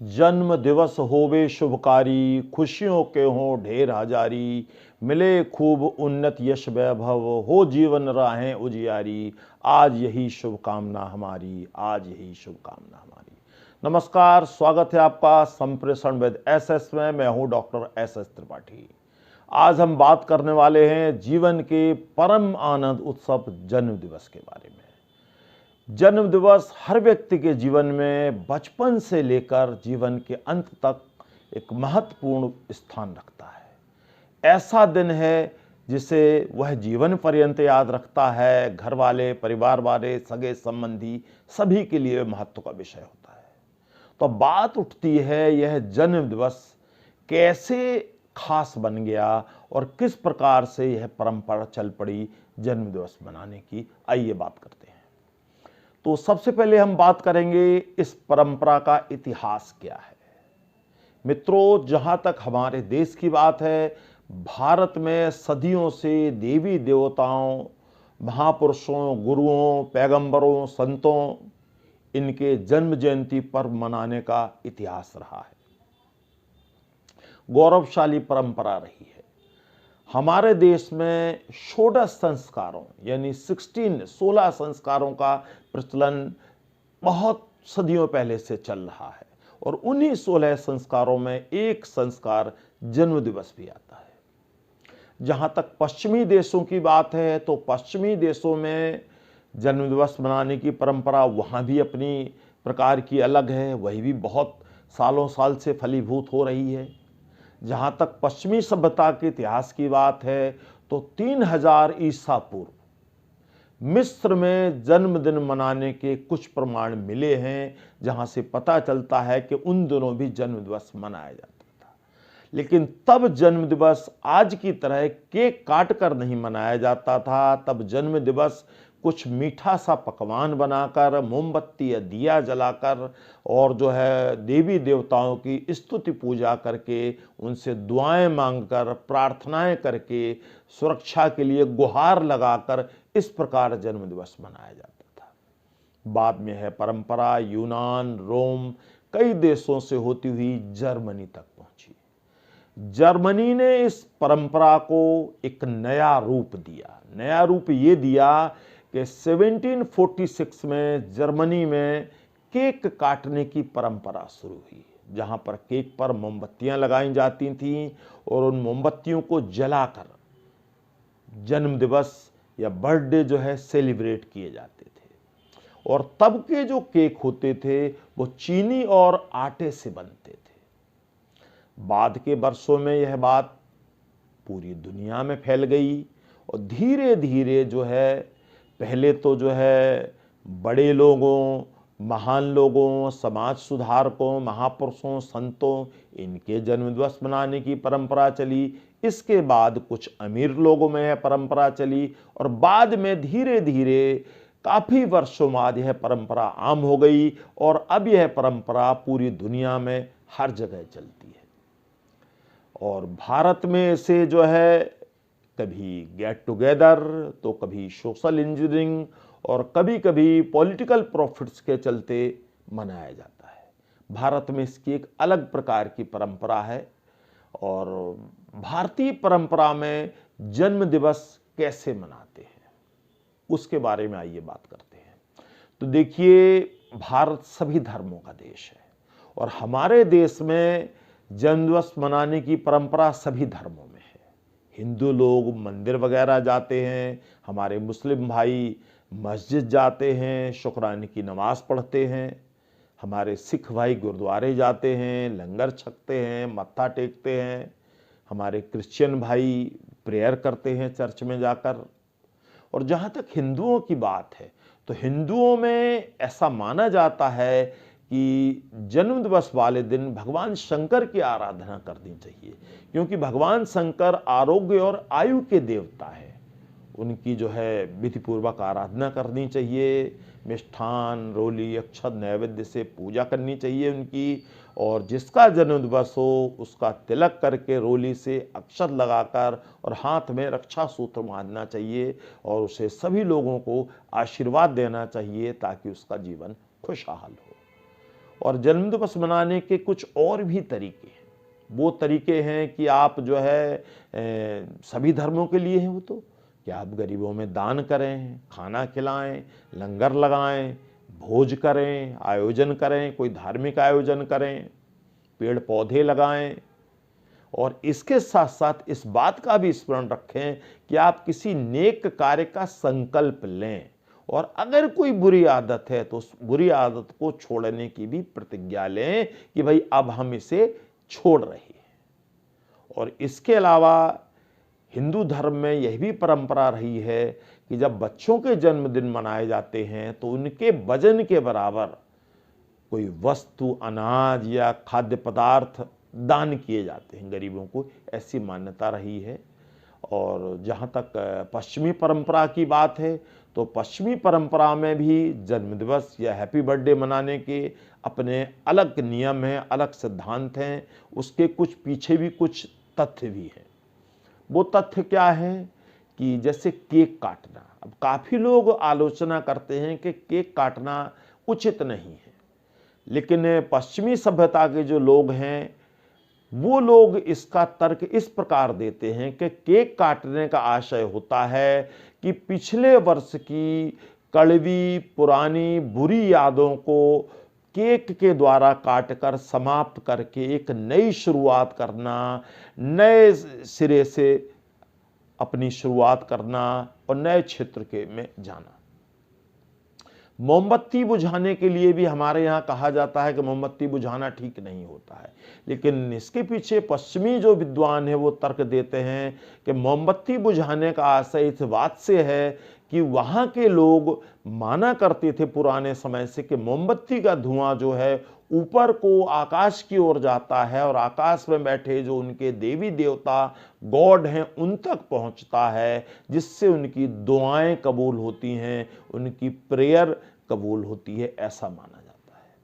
जन्म दिवस होवे शुभकारी, खुशियों के हों ढेर हजारी। मिले खूब उन्नत यश वैभव, हो जीवन राहें उजियारी। आज यही शुभकामना हमारी, आज यही शुभकामना हमारी। नमस्कार, स्वागत है आपका संप्रेषण विद एसएस में। मैं हूं डॉक्टर एसएस त्रिपाठी। आज हम बात करने वाले हैं जीवन के परम आनंद उत्सव जन्म दिवस के बारे में। जन्म दिवस हर व्यक्ति के जीवन में बचपन से लेकर जीवन के अंत तक एक महत्वपूर्ण स्थान रखता है। ऐसा दिन है जिसे वह जीवन पर्यंत याद रखता है। घर वाले, परिवार वाले, सगे संबंधी सभी के लिए महत्व का विषय होता है। तो बात उठती है, यह जन्म दिवस कैसे खास बन गया और किस प्रकार से यह परंपरा चल पड़ी जन्म दिवस मनाने की। आइए बात करते हैं। तो सबसे पहले हम बात करेंगे इस परंपरा का इतिहास क्या है। मित्रों, जहां तक हमारे देश की बात है, भारत में सदियों से देवी देवताओं, महापुरुषों, गुरुओं, पैगंबरों, संतों, इनके जन्म जयंती पर्व मनाने का इतिहास रहा है। गौरवशाली परंपरा रही है। हमारे देश में षोडश संस्कारों यानी 16 संस्कारों का प्रचलन बहुत सदियों पहले से चल रहा है और उन्हीं 16 संस्कारों में एक संस्कार जन्म दिवस भी आता है। जहां तक पश्चिमी देशों की बात है तो पश्चिमी देशों में जन्म दिवस मनाने की परंपरा वहां भी अपनी प्रकार की अलग है। वही भी बहुत सालों साल से फलीभूत हो रही है। जहाँ तक पश्चिमी सभ्यता के इतिहास की बात है तो 3000 ईसा पूर्व मिस्र में जन्मदिन मनाने के कुछ प्रमाण मिले हैं, जहाँ से पता चलता है कि उन दिनों भी जन्म दिवस मनाया जाता था। लेकिन तब जन्म दिवस आज की तरह केक काट कर नहीं मनाया जाता था। तब जन्म दिवस कुछ मीठा सा पकवान बनाकर, मोमबत्ती या दिया जलाकर और देवी देवताओं की स्तुति पूजा करके, उनसे दुआएं मांगकर, प्रार्थनाएं करके, सुरक्षा के लिए गुहार लगाकर इस प्रकार जन्म दिवस मनाया जाता था। बाद में है परंपरा यूनान, रोम, कई देशों से होती हुई जर्मनी तक पहुंची। जर्मनी ने इस परंपरा को एक नया रूप दिया। नया रूप ये दिया कि 1746 में जर्मनी में केक काटने की परंपरा शुरू हुई, जहां पर केक पर मोमबत्तियां लगाई जाती थीं और उन मोमबत्तियों को जलाकर जन्म दिवस या बर्थडे सेलिब्रेट किए जाते थे। और तब के जो केक होते थे वो चीनी और आटे से बनते थे। बाद के वर्षों में यह बात पूरी दुनिया में फैल गई और धीरे धीरे पहले तो बड़े लोगों, महान लोगों, समाज सुधारकों, महापुरुषों, संतों, इनके जन्म दिवस मनाने की परंपरा चली। इसके बाद कुछ अमीर लोगों में यह परंपरा चली और बाद में धीरे धीरे काफी वर्षों बाद यह परंपरा आम हो गई और अब यह परंपरा पूरी दुनिया में हर जगह चलती है। और भारत में इसे कभी गेट टुगेदर, तो कभी सोशल इंजीनियरिंग और कभी कभी पॉलिटिकल प्रॉफिट्स के चलते मनाया जाता है। भारत में इसकी एक अलग प्रकार की परंपरा है। और भारतीय परंपरा में जन्म दिवस कैसे मनाते हैं उसके बारे में आइए बात करते हैं। तो देखिए, भारत सभी धर्मों का देश है और हमारे देश में जन्म दिवस मनाने की परंपरा सभी धर्मों में है। हिंदू लोग मंदिर वगैरह जाते हैं, हमारे मुस्लिम भाई मस्जिद जाते हैं, शुक्राने की नमाज पढ़ते हैं, हमारे सिख भाई गुरुद्वारे जाते हैं, लंगर छकते हैं, मत्था टेकते हैं, हमारे क्रिश्चियन भाई प्रेयर करते हैं चर्च में जाकर। और जहाँ तक हिंदुओं की बात है तो हिंदुओं में ऐसा माना जाता है कि जन्म दिवस वाले दिन भगवान शंकर की आराधना करनी चाहिए, क्योंकि भगवान शंकर आरोग्य और आयु के देवता है। उनकी विधि पूर्वक आराधना करनी चाहिए। मिष्ठान, रोली, अक्षत, नैवेद्य से पूजा करनी चाहिए उनकी। और जिसका जन्म दिवस हो उसका तिलक करके रोली से अक्षत लगाकर और हाथ में रक्षा सूत्र बांधना चाहिए और उसे सभी लोगों को आशीर्वाद देना चाहिए ताकि उसका जीवन खुशहाल हो। और जन्म दिवस मनाने के कुछ और भी तरीके हैं। वो तरीके हैं कि आप जो है सभी धर्मों के लिए हैं वो, तो कि आप गरीबों में दान करें, खाना खिलाएं, लंगर लगाएं, भोज करें, आयोजन करें, कोई धार्मिक आयोजन करें, पेड़ पौधे लगाएं, और इसके साथ साथ इस बात का भी स्मरण रखें कि आप किसी नेक कार्य का संकल्प लें, और अगर कोई बुरी आदत है तो उस बुरी आदत को छोड़ने की भी प्रतिज्ञा लें कि भाई अब हम इसे छोड़ रहे हैं। और इसके अलावा हिंदू धर्म में यह भी परंपरा रही है कि जब बच्चों के जन्मदिन मनाए जाते हैं तो उनके वजन के बराबर कोई वस्तु, अनाज या खाद्य पदार्थ दान किए जाते हैं गरीबों को, ऐसी मान्यता रही है। और जहाँ तक पश्चिमी परंपरा की बात है तो पश्चिमी परंपरा में भी जन्मदिवस या हैप्पी बर्थडे मनाने के अपने अलग नियम हैं, अलग सिद्धांत हैं, उसके कुछ पीछे भी कुछ तथ्य भी हैं। वो तथ्य क्या है कि जैसे केक काटना, अब काफ़ी लोग आलोचना करते हैं कि केक काटना उचित नहीं है, लेकिन पश्चिमी सभ्यता के जो लोग हैं वो लोग इसका तर्क इस प्रकार देते हैं कि केक काटने का आशय होता है कि पिछले वर्ष की कड़वी, पुरानी, बुरी यादों को केक के द्वारा काटकर समाप्त करके एक नई शुरुआत करना, नए सिरे से अपनी शुरुआत करना और नए क्षेत्र के में जाना। मोमबत्ती बुझाने के लिए भी हमारे यहाँ कहा जाता है कि मोमबत्ती बुझाना ठीक नहीं होता है, लेकिन इसके पीछे पश्चिमी जो विद्वान है वो तर्क देते हैं कि मोमबत्ती बुझाने का आशय इस बात से है कि वहाँ के लोग माना करते थे पुराने समय से कि मोमबत्ती का धुआं जो है ऊपर को आकाश की ओर जाता है और आकाश में बैठे जो उनके देवी देवता गॉड हैं उन तक पहुंचता है, जिससे उनकी दुआएं कबूल होती हैं, उनकी प्रेयर कबूल होती है, ऐसा माना जाता है।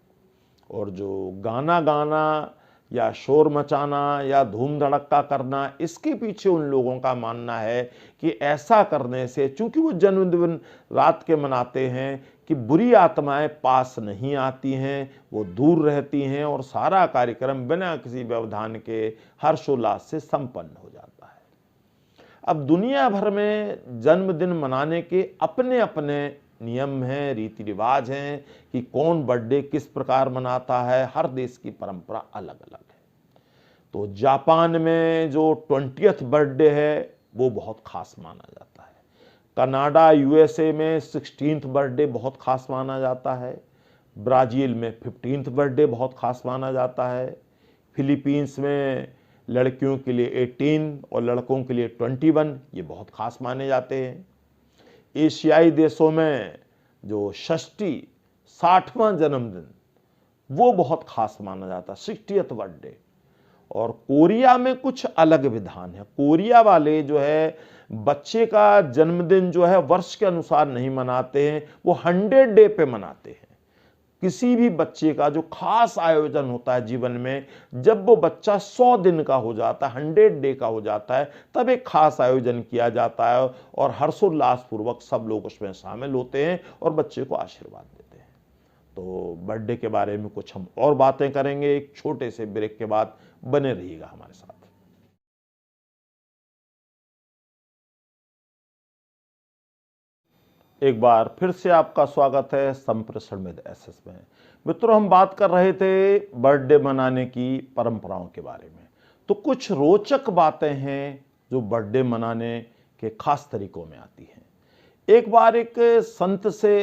और जो गाना गाना या शोर मचाना या धूम धड़क्का करना, इसके पीछे उन लोगों का मानना है कि ऐसा करने से, चूंकि वो जन्मदिन रात के मनाते हैं, कि बुरी आत्माएं पास नहीं आती हैं, वो दूर रहती हैं और सारा कार्यक्रम बिना किसी व्यवधान के हर्षोल्लास से संपन्न हो जाता है। अब दुनिया भर में जन्मदिन मनाने के अपने अपने नियम हैं, रीति रिवाज हैं कि कौन बर्थडे किस प्रकार मनाता है, हर देश की परंपरा अलग अलग है। तो जापान में जो 20th बर्थडे है वो बहुत खास माना जाता है। कनाडा, यूएसए में 16th बर्थडे बहुत खास माना जाता है। ब्राज़ील में 15th बर्थडे बहुत खास माना जाता है। फिलीपींस में लड़कियों के लिए 18 और लड़कों के लिए 21 ये बहुत खास माने जाते हैं। एशियाई देशों में जो षष्ठी 60वां जन्मदिन वो बहुत खास माना जाता है, 60th बर्थडे। और कोरिया में कुछ अलग विधान है। कोरिया वाले जो है बच्चे का जन्मदिन जो है वर्ष के अनुसार नहीं मनाते हैं, वो 100 डे पे मनाते हैं। किसी भी बच्चे का जो खास आयोजन होता है जीवन में, जब वो बच्चा 100 दिन का हो जाता है, 100 डे का हो जाता है, तब एक खास आयोजन किया जाता है और हर्षोल्लास पूर्वक सब लोग उसमें शामिल होते हैं और बच्चे को आशीर्वाद देते हैं। तो बर्थडे के बारे में कुछ हम और बातें करेंगे एक छोटे से ब्रेक के बाद। बने रहिएगा हमारे साथ। एक बार फिर से आपका स्वागत है संप्रेषण विद एसएस में। मित्रों, हम बात कर रहे थे बर्थडे मनाने की परंपराओं के बारे में। तो कुछ रोचक बातें हैं जो बर्थडे मनाने के खास तरीकों में आती हैं। एक बार एक संत से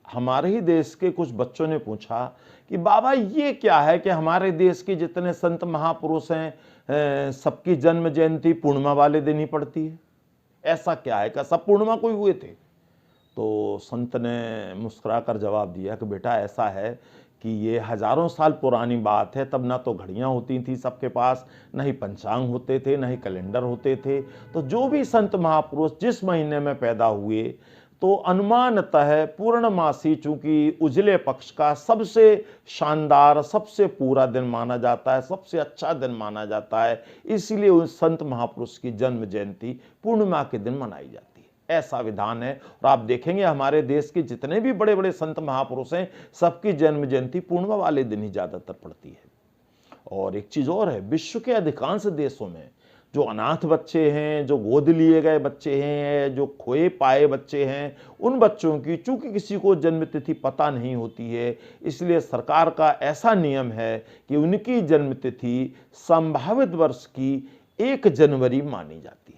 हमारे ही देश के कुछ बच्चों ने पूछा कि बाबा ये क्या है कि हमारे देश के जितने संत महापुरुष हैं सबकी जन्म जयंती पूर्णिमा वाले दिन ही पड़ती है, ऐसा क्या है, क्या सब पूर्णिमा को ही हुए थे? तो संत ने मुस्कुराकर जवाब दिया कि बेटा ऐसा है कि ये हजारों साल पुरानी बात है। तब ना तो घड़ियां होती थी सबके पास, न ही पंचांग होते थे, न ही कैलेंडर होते थे। तो जो भी संत महापुरुष जिस महीने में पैदा हुए तो अनुमानतः पूर्णमासी, चूंकि उजले पक्ष का सबसे शानदार, सबसे पूरा दिन माना जाता है, सबसे अच्छा दिन माना जाता है, इसलिए उस संत महापुरुष की जन्म जयंती पूर्णिमा के दिन मनाई जाती है। ऐसा विधान है। और आप देखेंगे हमारे देश के जितने भी बड़े बड़े संत महापुरुष हैं, सबकी जन्म जयंती पूर्णिमा वाले दिन ही ज़्यादातर पड़ती है। और एक चीज़ और है, विश्व के अधिकांश देशों में जो अनाथ बच्चे हैं, जो गोद लिए गए बच्चे हैं, जो खोए पाए बच्चे हैं, उन बच्चों की चूंकि किसी को जन्म तिथि पता नहीं होती है, इसलिए सरकार का ऐसा नियम है कि उनकी जन्म तिथि संभावित वर्ष की 1 जनवरी मानी जाती है।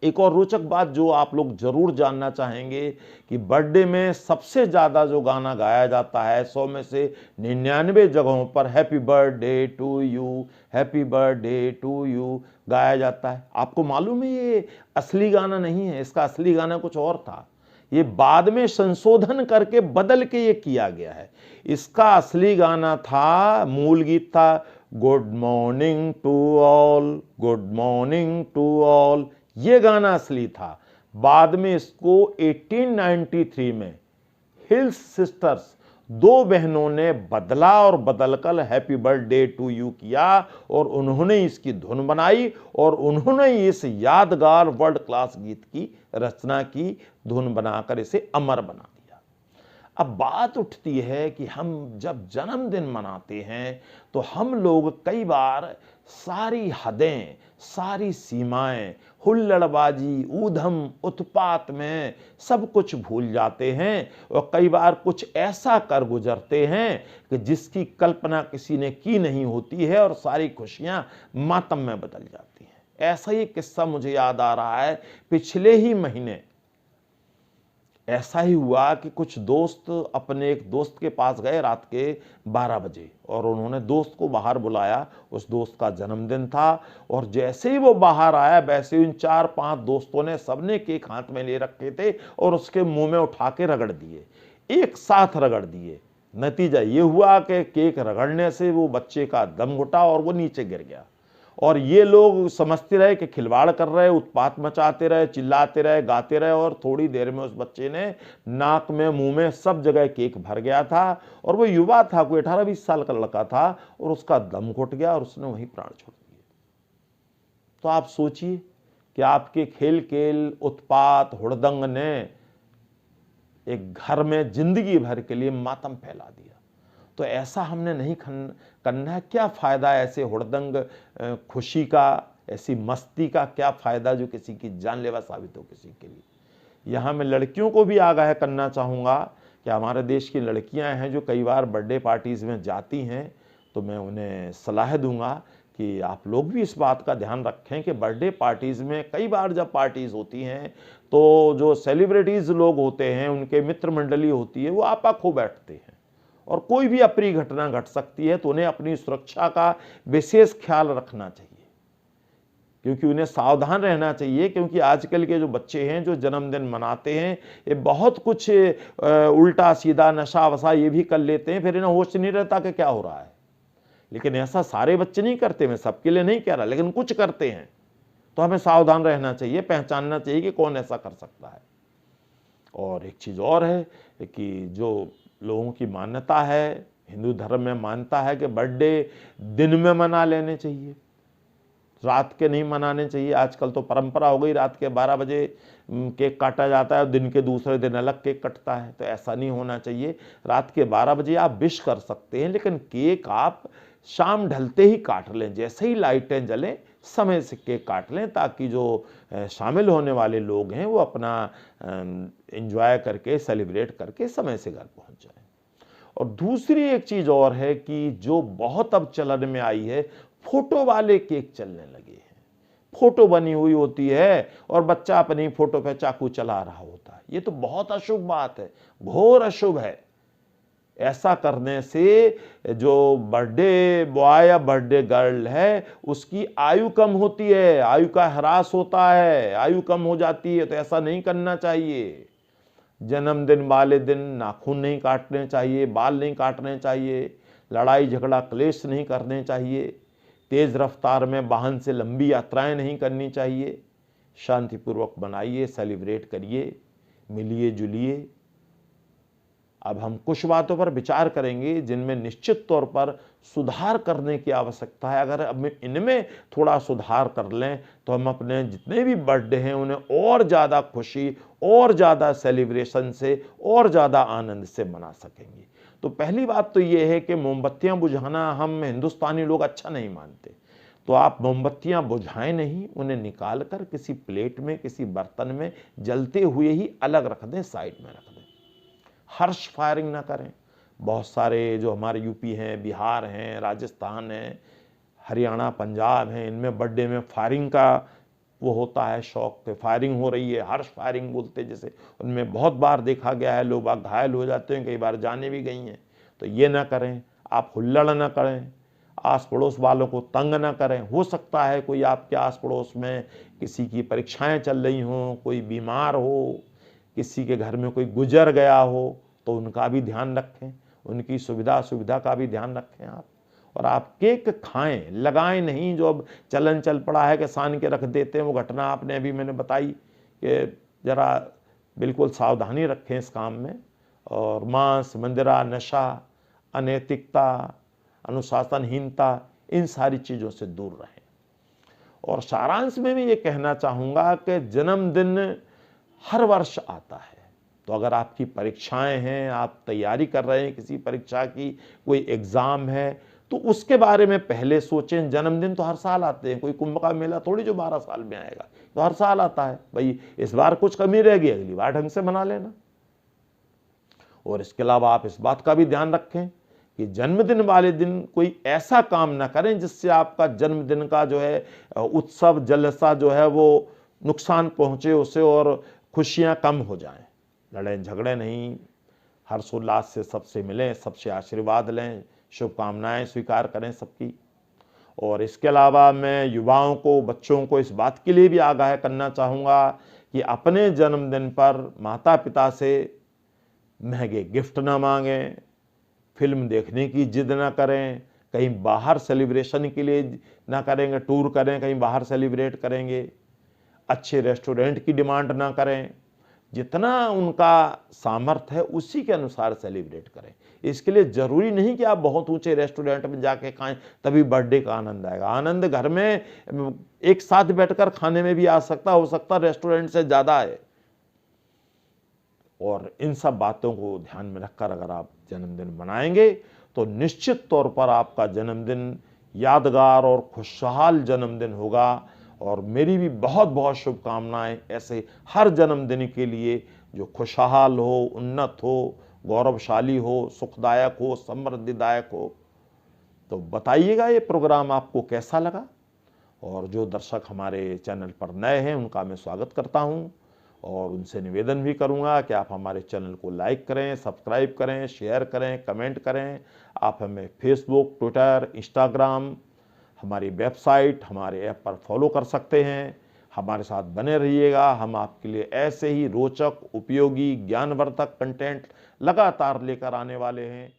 एक और रोचक बात जो आप लोग जरूर जानना चाहेंगे कि बर्थडे में सबसे ज़्यादा जो गाना गाया जाता है, 100 में से 99 जगहों पर happy birthday to you, happy birthday to you गाया जाता है। आपको मालूम है ये असली गाना नहीं है, इसका असली गाना कुछ और था। ये बाद में संशोधन करके बदल के ये किया गया है। इसका असली गाना था, मूल गीत था, good morning to all, good morning to all, ये गाना असली था। बाद में इसको 1893 में हिल्स सिस्टर्स, 2 बहनों ने बदला और बदलकर हैप्पी बर्थडे टू यू किया और उन्होंने इसकी धुन बनाई और उन्होंने इस यादगार वर्ल्ड क्लास गीत की रचना की, धुन बनाकर इसे अमर बना दिया। अब बात उठती है कि हम जब जन्मदिन मनाते हैं तो हम लोग कई बार सारी हदें, सारी सीमाएं, हुल्लड़बाजी, ऊधम उत्पात में सब कुछ भूल जाते हैं और कई बार कुछ ऐसा कर गुजरते हैं कि जिसकी कल्पना किसी ने की नहीं होती है और सारी खुशियां मातम में बदल जाती हैं। ऐसा ही किस्सा मुझे याद आ रहा है, पिछले ही महीने ऐसा ही हुआ कि कुछ दोस्त अपने एक दोस्त के पास गए रात के 12 बजे और उन्होंने दोस्त को बाहर बुलाया। उस दोस्त का जन्मदिन था और जैसे ही वो बाहर आया वैसे ही उन 4-5 दोस्तों ने, सबने केक हाथ में ले रखे थे और उसके मुंह में उठा के रगड़ दिए, एक साथ रगड़ दिए। नतीजा ये हुआ कि केक रगड़ने से वो बच्चे का दम घुटा और वो नीचे गिर गया। और ये लोग समझते रहे कि खिलवाड़ कर रहे, उत्पात मचाते रहे, चिल्लाते रहे, गाते रहे और थोड़ी देर में उस बच्चे ने नाक में, मुंह में, सब जगह केक भर गया था और वो युवा था, कोई 18-20 साल का लड़का था और उसका दम घुट गया और उसने वहीं प्राण छोड़ दिए। तो आप सोचिए कि आपके खेल खेल, उत्पात, हुड़दंग ने एक घर में जिंदगी भर के लिए मातम फैला दिया। तो ऐसा हमने नहीं करना है। क्या फ़ायदा ऐसे हुड़दंग खुशी का, ऐसी मस्ती का क्या फ़ायदा जो किसी की जानलेवा साबित हो किसी के लिए। यहाँ मैं लड़कियों को भी आगाह करना चाहूँगा कि हमारे देश की लड़कियाँ हैं जो कई बार बर्थडे पार्टीज़ में जाती हैं, तो मैं उन्हें सलाह दूंगा कि आप लोग भी इस बात का ध्यान रखें कि बर्थडे पार्टीज़ में कई बार जब पार्टीज़ होती हैं तो जो सेलिब्रिटीज़ लोग होते हैं, उनके मित्र मंडली होती है, वो आपा खो बैठते हैं और कोई भी अप्रिय घटना घट सकती है। तो उन्हें अपनी सुरक्षा का विशेष ख्याल रखना चाहिए, क्योंकि उन्हें सावधान रहना चाहिए, क्योंकि आजकल के जो बच्चे हैं जो जन्मदिन मनाते हैं, ये बहुत कुछ उल्टा सीधा नशा वशा ये भी कर लेते हैं, फिर इन्हें होश नहीं रहता कि क्या हो रहा है। लेकिन ऐसा सारे बच्चे नहीं करते, मैं सबके लिए नहीं कह रहा, लेकिन कुछ करते हैं। तो हमें सावधान रहना चाहिए, पहचानना चाहिए कि कौन ऐसा कर सकता है। और एक चीज़ और है कि जो लोगों की मान्यता है, हिंदू धर्म में मानता है कि बर्थडे दिन में मना लेने चाहिए, रात के नहीं मनाने चाहिए। आजकल तो परंपरा हो गई, रात के 12 बजे केक काटा जाता है और दिन के दूसरे दिन अलग केक कटता है। तो ऐसा नहीं होना चाहिए। रात के 12 बजे आप विश कर सकते हैं, लेकिन केक आप शाम ढलते ही काट लें, जैसे ही लाइटें जलें समय से केक काट लें, ताकि जो शामिल होने वाले लोग हैं वो अपना एंजॉय करके, सेलिब्रेट करके समय से घर पहुंच जाएं। और दूसरी एक चीज़ और है कि जो बहुत अब चलन में आई है, फोटो वाले केक चलने लगे हैं। फोटो बनी हुई होती है और बच्चा अपनी फोटो पे चाकू चला रहा होता है। ये तो बहुत अशुभ बात है, घोर अशुभ है। ऐसा करने से जो बर्थडे बॉय या बर्थडे गर्ल है उसकी आयु कम होती है, आयु का ह्रास होता है, आयु कम हो जाती है। तो ऐसा नहीं करना चाहिए। जन्मदिन वाले दिन नाखून नहीं काटने चाहिए, बाल नहीं काटने चाहिए, लड़ाई झगड़ा क्लेश नहीं करने चाहिए, तेज़ रफ्तार में वाहन से लंबी यात्राएं नहीं करनी चाहिए। शांतिपूर्वक बनाइए, सेलिब्रेट करिए, मिलिए जुलिए। अब हम कुछ बातों पर विचार करेंगे जिनमें निश्चित तौर पर सुधार करने की आवश्यकता है। अगर अब इनमें थोड़ा सुधार कर लें तो हम अपने जितने भी बर्थडे हैं उन्हें और ज़्यादा खुशी, और ज़्यादा सेलिब्रेशन से, और ज़्यादा आनंद से मना सकेंगे। तो पहली बात तो ये है कि मोमबत्तियां बुझाना हम हिंदुस्तानी लोग अच्छा नहीं मानते। तो आप मोमबत्तियां बुझाएं नहीं, उन्हें निकाल कर किसी प्लेट में, किसी बर्तन में जलते हुए ही अलग रख दें, साइड में रख दें। हर्ष फायरिंग ना करें। बहुत सारे जो हमारे यूपी हैं, बिहार हैं, राजस्थान हैं, हरियाणा, पंजाब हैं, इनमें बर्थडे में फायरिंग का वो होता है शौक के, फायरिंग हो रही है, हर्ष फायरिंग बोलते जैसे, उनमें बहुत बार देखा गया है, लोग घायल हो जाते हैं, कई बार जाने भी गई हैं। तो ये ना करें। आप हुल्लड़ ना करें, आस पड़ोस वालों को तंग ना करें। हो सकता है कोई आपके आस पड़ोस में किसी की परीक्षाएं चल रही हों, कोई बीमार हो, किसी के घर में कोई गुजर गया हो, तो उनका भी ध्यान रखें, उनकी सुविधा का भी ध्यान रखें आप। और आप केक खाएं, लगाएं नहीं। जो अब चलन चल पड़ा है कि सान के रख देते हैं, वो घटना आपने अभी मैंने बताई कि जरा बिल्कुल सावधानी रखें इस काम में। और मांस, मंदिरा, नशा, अनैतिकता, अनुशासनहीनता, इन सारी चीज़ों से दूर रहें। और सारांश में मैं ये कहना चाहूँगा कि जन्मदिन हर वर्ष आता है। तो अगर आपकी परीक्षाएं हैं, आप तैयारी कर रहे हैं किसी परीक्षा की, कोई एग्ज़ाम है, तो उसके बारे में पहले सोचें। जन्मदिन तो हर साल आते हैं, कोई कुंभ का मेला थोड़ी जो 12 साल में आएगा, तो हर साल आता है। भाई इस बार कुछ कमी रह गई, अगली बार ढंग से मना लेना। और इसके अलावा आप इस बात का भी ध्यान रखें कि जन्मदिन वाले दिन कोई ऐसा काम ना करें जिससे आपका जन्मदिन का जो है उत्सव, जलसा जो है वो नुकसान पहुंचे उसे, और खुशियां कम हो जाएं। लड़ें झगड़े नहीं, हर्षोल्लास से सबसे मिलें, सबसे आशीर्वाद लें, शुभकामनाएं स्वीकार करें सबकी। और इसके अलावा मैं युवाओं को, बच्चों को इस बात के लिए भी आगाह करना चाहूँगा कि अपने जन्मदिन पर माता पिता से महंगे गिफ्ट ना मांगें, फिल्म देखने की जिद ना करें, कहीं बाहर सेलिब्रेशन के लिए ना करेंगे, टूर करें कहीं बाहर सेलिब्रेट करेंगे, अच्छे रेस्टोरेंट की डिमांड ना करें। जितना उनका सामर्थ्य है उसी के अनुसार सेलिब्रेट करें। इसके लिए ज़रूरी नहीं कि आप बहुत ऊंचे रेस्टोरेंट में जाके खाएं तभी बर्थडे का आनंद आएगा। आनंद घर में एक साथ बैठकर खाने में भी आ सकता, हो सकता रेस्टोरेंट से ज़्यादा है। और इन सब बातों को ध्यान में रखकर अगर आप जन्मदिन मनाएंगे तो निश्चित तौर पर आपका जन्मदिन यादगार और खुशहाल जन्मदिन होगा। और मेरी भी बहुत बहुत शुभकामनाएं ऐसे हर जन्मदिन के लिए, जो खुशहाल हो, उन्नत हो, गौरवशाली हो, सुखदायक हो, समृद्धिदायक हो। तो बताइएगा ये प्रोग्राम आपको कैसा लगा। और जो दर्शक हमारे चैनल पर नए हैं उनका मैं स्वागत करता हूं, और उनसे निवेदन भी करूंगा कि आप हमारे चैनल को लाइक करें, सब्सक्राइब करें, शेयर करें, कमेंट करें। आप हमें फेसबुक, ट्विटर, इंस्टाग्राम, हमारी वेबसाइट, हमारे ऐप पर फॉलो कर सकते हैं। हमारे साथ बने रहिएगा। हम आपके लिए ऐसे ही रोचक, उपयोगी, ज्ञानवर्धक कंटेंट लगातार लेकर आने वाले हैं।